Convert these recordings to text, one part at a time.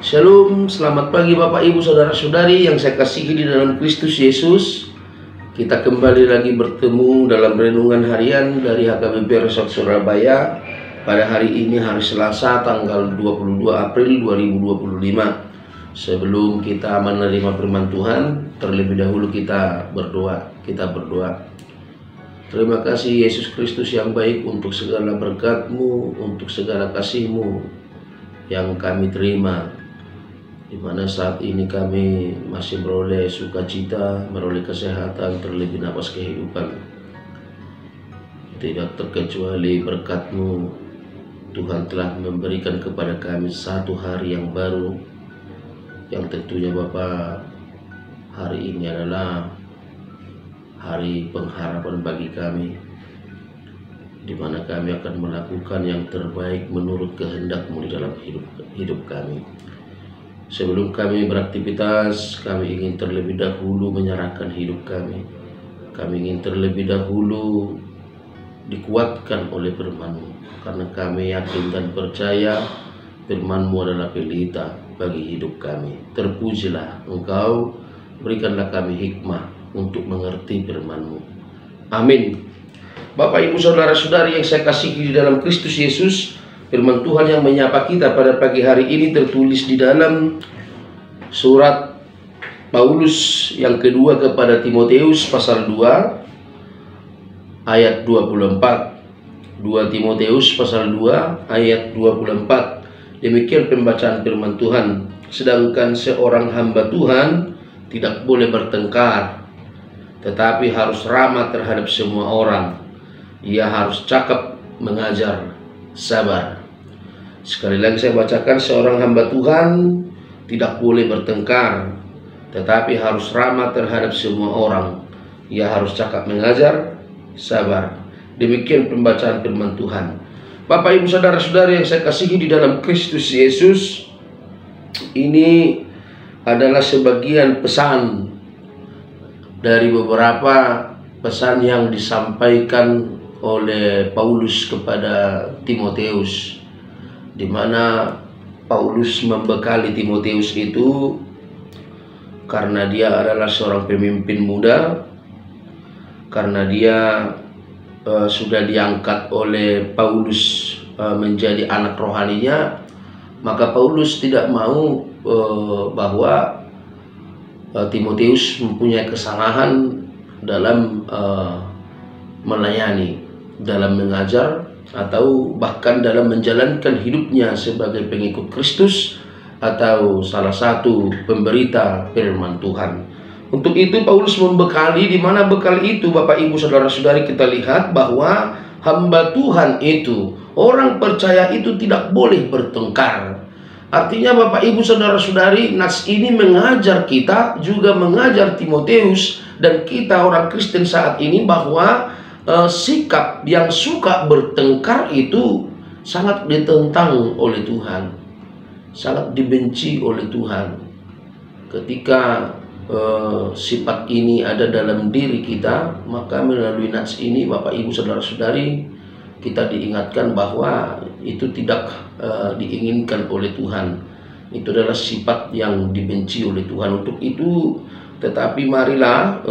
Shalom, selamat pagi Bapak Ibu Saudara-saudari yang saya kasihi di dalam Kristus Yesus. Kita kembali lagi bertemu dalam renungan harian dari HKBP Resort Surabaya pada hari ini, hari Selasa tanggal 22 April 2025. Sebelum kita menerima firman Tuhan, terlebih dahulu kita berdoa. Terima kasih Yesus Kristus yang baik untuk segala berkat-Mu, untuk segala kasih-Mu yang kami terima, di mana saat ini kami masih beroleh sukacita, beroleh kesehatan, terlebih napas kehidupan. Tidak terkecuali berkat-Mu, Tuhan telah memberikan kepada kami satu hari yang baru, yang tentunya Bapa, hari ini adalah hari pengharapan bagi kami, di mana kami akan melakukan yang terbaik menurut kehendak-Mu di dalam hidup kami. Sebelum kami beraktivitas, kami ingin terlebih dahulu menyerahkan hidup kami. Kami ingin terlebih dahulu dikuatkan oleh firman-Mu, karena kami yakin dan percaya firman-Mu adalah pelita bagi hidup kami. Terpujilah Engkau, berikanlah kami hikmah untuk mengerti firman-Mu. Amin. Bapak Ibu Saudara-saudari yang saya kasihi di dalam Kristus Yesus, firman Tuhan yang menyapa kita pada pagi hari ini tertulis di dalam surat Paulus yang kedua kepada Timotius pasal 2 ayat 24. 2 Timotius pasal 2 ayat 24. Demikian pembacaan firman Tuhan. Sedangkan seorang hamba Tuhan tidak boleh bertengkar, tetapi harus ramah terhadap semua orang. Ia harus cakap, mengajar, sabar. Sekali lagi saya bacakan, seorang hamba Tuhan tidak boleh bertengkar, tetapi harus ramah terhadap semua orang. Ia harus cakap, mengajar, sabar. Demikian pembacaan firman Tuhan. Bapak Ibu Saudara-saudari yang saya kasihi di dalam Kristus Yesus, ini adalah sebagian pesan dari beberapa pesan yang disampaikan oleh Paulus kepada Timotius, di mana Paulus membekali Timotius itu karena dia adalah seorang pemimpin muda, karena dia sudah diangkat oleh Paulus menjadi anak rohaninya. Maka Paulus tidak mau bahwa Timotius mempunyai kesalahan dalam melayani, dalam mengajar, atau bahkan dalam menjalankan hidupnya sebagai pengikut Kristus atau salah satu pemberita firman Tuhan. Untuk itu Paulus membekali, di mana bekal itu Bapak Ibu Saudara-saudari kita lihat bahwa hamba Tuhan itu, orang percaya itu tidak boleh bertengkar. Artinya Bapak Ibu Saudara-saudari, nas ini mengajar kita, juga mengajar Timotius dan kita orang Kristen saat ini bahwa sikap yang suka bertengkar itu sangat ditentang oleh Tuhan, sangat dibenci oleh Tuhan. Ketika sifat ini ada dalam diri kita, maka melalui nats ini Bapak Ibu Saudara-saudari, kita diingatkan bahwa itu tidak diinginkan oleh Tuhan. Itu adalah sifat yang dibenci oleh Tuhan. Untuk itu, tetapi marilah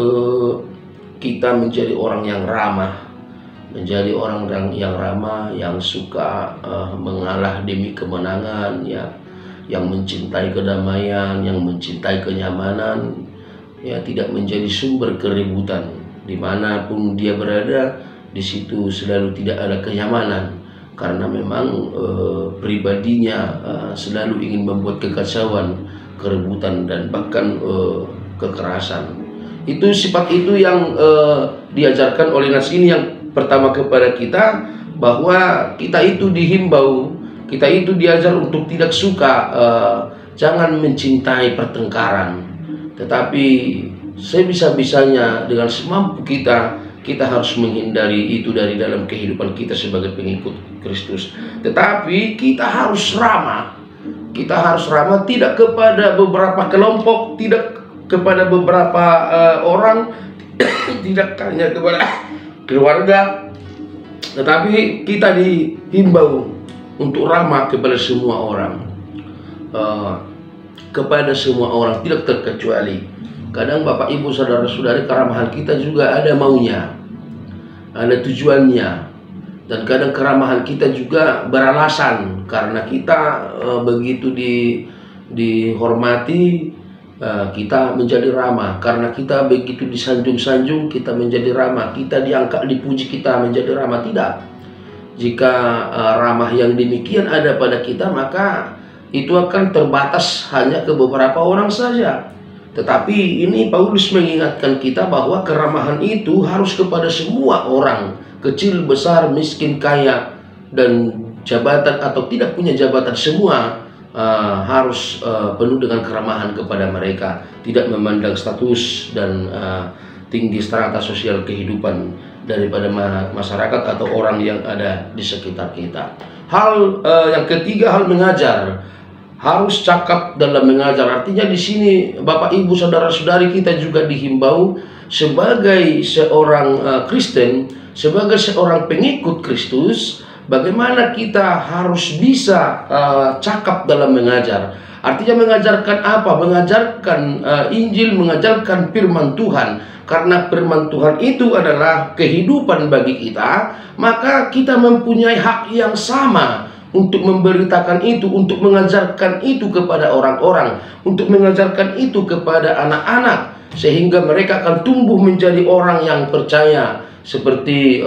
kita menjadi orang yang ramah, menjadi orang yang ramah, yang suka mengalah demi kemenangan, ya, yang mencintai kedamaian, yang mencintai kenyamanan, ya, tidak menjadi sumber keributan. Dimanapun dia berada, di situ selalu tidak ada kenyamanan, karena memang pribadinya selalu ingin membuat kekacauan, keributan, dan bahkan kekerasan. Itu sifat itu yang diajarkan oleh nas ini yang pertama kepada kita, bahwa kita itu dihimbau, kita itu diajar untuk tidak suka, jangan mencintai pertengkaran, tetapi sebisa-bisanya dengan semampu kita harus menghindari itu dari dalam kehidupan kita sebagai pengikut Kristus. Tetapi kita harus ramah, tidak kepada beberapa kelompok, tidak kepada beberapa orang, tidak hanya kepada keluarga, tetapi kita dihimbau untuk ramah kepada semua orang. kepada semua orang, tidak terkecuali. Kadang Bapak Ibu saudara-saudari, keramahan kita juga ada maunya, ada tujuannya, dan kadang keramahan kita juga beralasan karena kita begitu dihormati, kita menjadi ramah. Karena kita begitu disanjung-sanjung, kita menjadi ramah. Kita diangkat, dipuji, kita menjadi ramah. Tidak. Jika ramah yang demikian ada pada kita, maka itu akan terbatas hanya ke beberapa orang saja. Tetapi ini Paulus mengingatkan kita bahwa keramahan itu harus kepada semua orang, kecil, besar, miskin, kaya, dan jabatan atau tidak punya jabatan, semua harus penuh dengan keramahan kepada mereka, tidak memandang status dan tinggi strata sosial kehidupan daripada masyarakat atau orang yang ada di sekitar kita. Hal yang ketiga, hal mengajar. Harus cakap dalam mengajar. Artinya di sini Bapak Ibu saudara-saudari, kita juga dihimbau sebagai seorang Kristen, sebagai seorang pengikut Kristus, bagaimana kita harus bisa cakap dalam mengajar. Artinya mengajarkan apa? Mengajarkan Injil, mengajarkan firman Tuhan. Karena firman Tuhan itu adalah kehidupan bagi kita, maka kita mempunyai hak yang sama untuk memberitakan itu, untuk mengajarkan itu kepada orang-orang, untuk mengajarkan itu kepada anak-anak, sehingga mereka akan tumbuh menjadi orang yang percaya seperti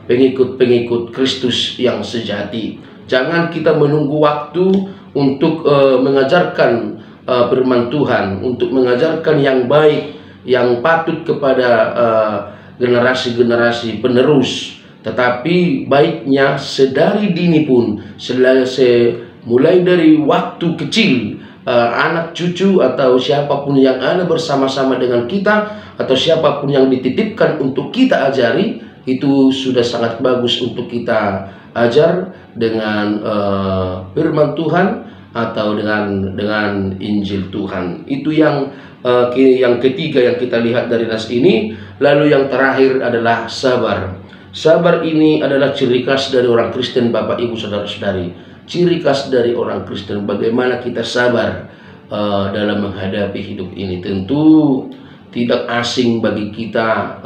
pengikut-pengikut Kristus yang sejati. Jangan kita menunggu waktu untuk mengajarkan firman Tuhan, untuk mengajarkan yang baik, yang patut kepada generasi-generasi penerus. Tetapi baiknya sedari dini pun, mulai dari waktu kecil, anak cucu atau siapapun yang ada bersama-sama dengan kita, atau siapapun yang dititipkan untuk kita ajari, itu sudah sangat bagus untuk kita ajar dengan firman Tuhan atau dengan Injil Tuhan. Itu yang ketiga yang kita lihat dari nas ini. Lalu yang terakhir adalah sabar. Sabar ini adalah ciri khas dari orang Kristen, Bapak Ibu saudara-saudari. Ciri khas dari orang Kristen, bagaimana kita sabar dalam menghadapi hidup ini. Tentu tidak asing bagi kita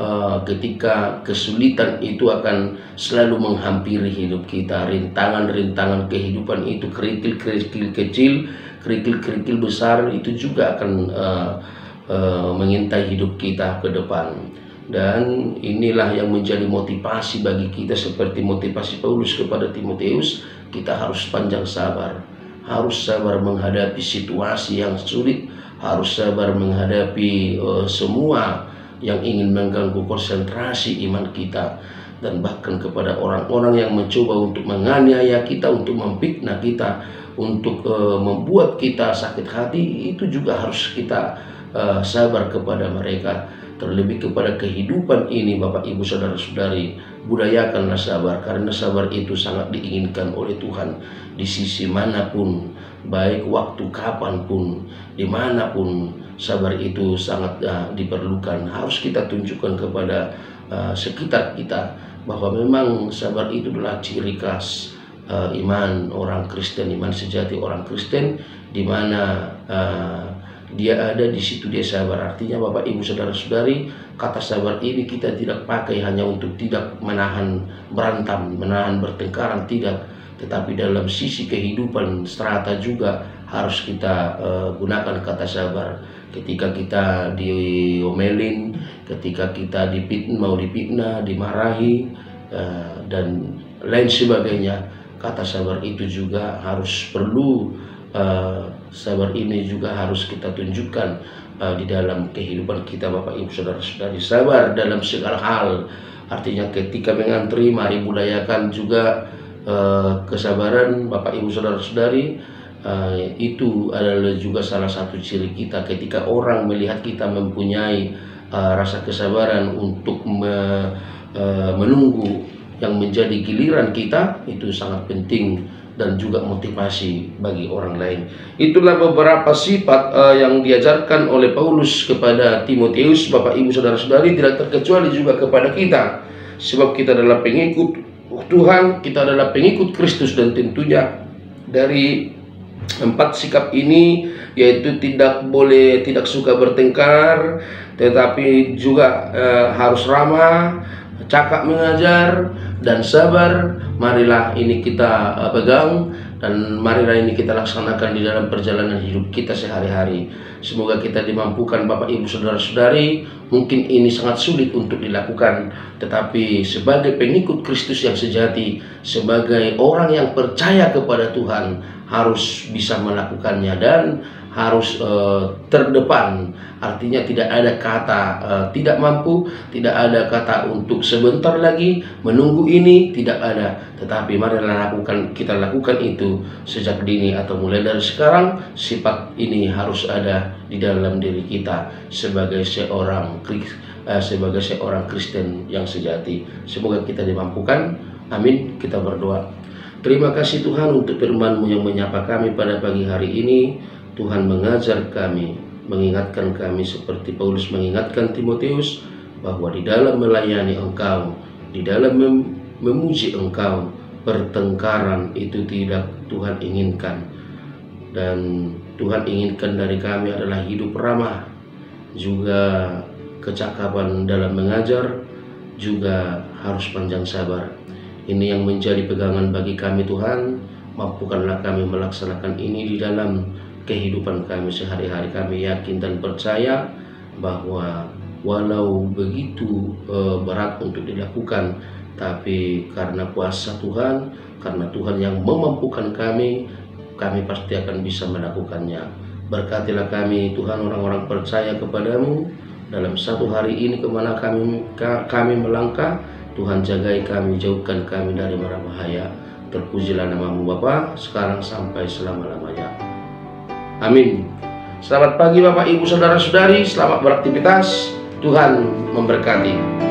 ketika kesulitan itu akan selalu menghampiri hidup kita. Rintangan-rintangan kehidupan itu, kerikil-kerikil kecil, kerikil-kerikil besar, itu juga akan mengintai hidup kita ke depan. Dan inilah yang menjadi motivasi bagi kita, seperti motivasi Paulus kepada Timotius. Kita harus panjang sabar, harus sabar menghadapi situasi yang sulit, harus sabar menghadapi semua yang ingin mengganggu konsentrasi iman kita, dan bahkan kepada orang-orang yang mencoba untuk menganiaya kita, untuk memfitnah kita, untuk membuat kita sakit hati. Itu juga harus kita sabar kepada mereka. Terlebih kepada kehidupan ini, Bapak Ibu saudara-saudari, budayakanlah sabar, karena sabar itu sangat diinginkan oleh Tuhan di sisi manapun, baik waktu kapanpun, dimanapun. Sabar itu sangat diperlukan. Harus kita tunjukkan kepada sekitar kita bahwa memang sabar itu adalah ciri khas iman orang Kristen, iman sejati orang Kristen, di mana dia ada di situ dia sabar. Artinya Bapak Ibu saudara-saudari, kata sabar ini kita tidak pakai hanya untuk tidak menahan berantem, menahan bertengkaran, tidak. Tetapi dalam sisi kehidupan strata juga harus kita gunakan kata sabar. Ketika kita diomelin, ketika kita mau dipitnah, dimarahi, dan lain sebagainya, kata sabar itu juga harus perlu. Sabar ini juga harus kita tunjukkan di dalam kehidupan kita, Bapak Ibu saudara-saudari. Sabar dalam segala hal, artinya ketika mengantri, mari budayakan juga kesabaran, Bapak Ibu saudara-saudari. Itu adalah juga salah satu ciri kita. Ketika orang melihat kita mempunyai rasa kesabaran untuk menunggu yang menjadi giliran kita, itu sangat penting dan juga motivasi bagi orang lain. Itulah beberapa sifat yang diajarkan oleh Paulus kepada Timotius, Bapak Ibu saudara-saudari, tidak terkecuali juga kepada kita. Sebab kita adalah pengikut Tuhan, kita adalah pengikut Kristus, dan tentunya dari 4 sikap ini yaitu tidak suka bertengkar, tetapi juga harus ramah, cakap mengajar, dan sabar. Marilah ini kita pegang, dan marilah ini kita laksanakan di dalam perjalanan hidup kita sehari-hari. Semoga kita dimampukan, Bapak Ibu Saudara-saudari. Mungkin ini sangat sulit untuk dilakukan, tetapi sebagai pengikut Kristus yang sejati, sebagai orang yang percaya kepada Tuhan, harus bisa melakukannya dan harus terdepan. Artinya tidak ada kata tidak mampu, tidak ada kata untuk sebentar lagi, menunggu ini, tidak ada. Tetapi marilah kita lakukan itu sejak dini atau mulai dari sekarang. Sifat ini harus ada di dalam diri kita sebagai seorang Kristen yang sejati. Semoga kita dimampukan. Amin. Kita berdoa. Terima kasih Tuhan untuk firman-Mu yang menyapa kami pada pagi hari ini. Tuhan mengajar kami, mengingatkan kami seperti Paulus mengingatkan Timotius, bahwa di dalam melayani Engkau, di dalam memuji Engkau, pertengkaran itu tidak Tuhan inginkan. Dan Tuhan inginkan dari kami adalah hidup ramah, juga kecakapan dalam mengajar, juga harus panjang sabar. Ini yang menjadi pegangan bagi kami Tuhan. Mampukanlah kami melaksanakan ini di dalam kehidupan kami sehari-hari. Kami yakin dan percaya bahwa walau begitu berat untuk dilakukan, tapi karena kuasa Tuhan, karena Tuhan yang memampukan kami pasti akan bisa melakukannya. Berkatilah kami Tuhan, orang-orang percaya kepadamu dalam satu hari ini kemana kami melangkah. Tuhan jagai kami, jauhkan kami dari mara bahaya. Terpujilah nama-Mu Bapa, sekarang sampai selama-lamanya. Amin. Selamat pagi Bapak Ibu Saudara-saudari, selamat beraktivitas. Tuhan memberkati.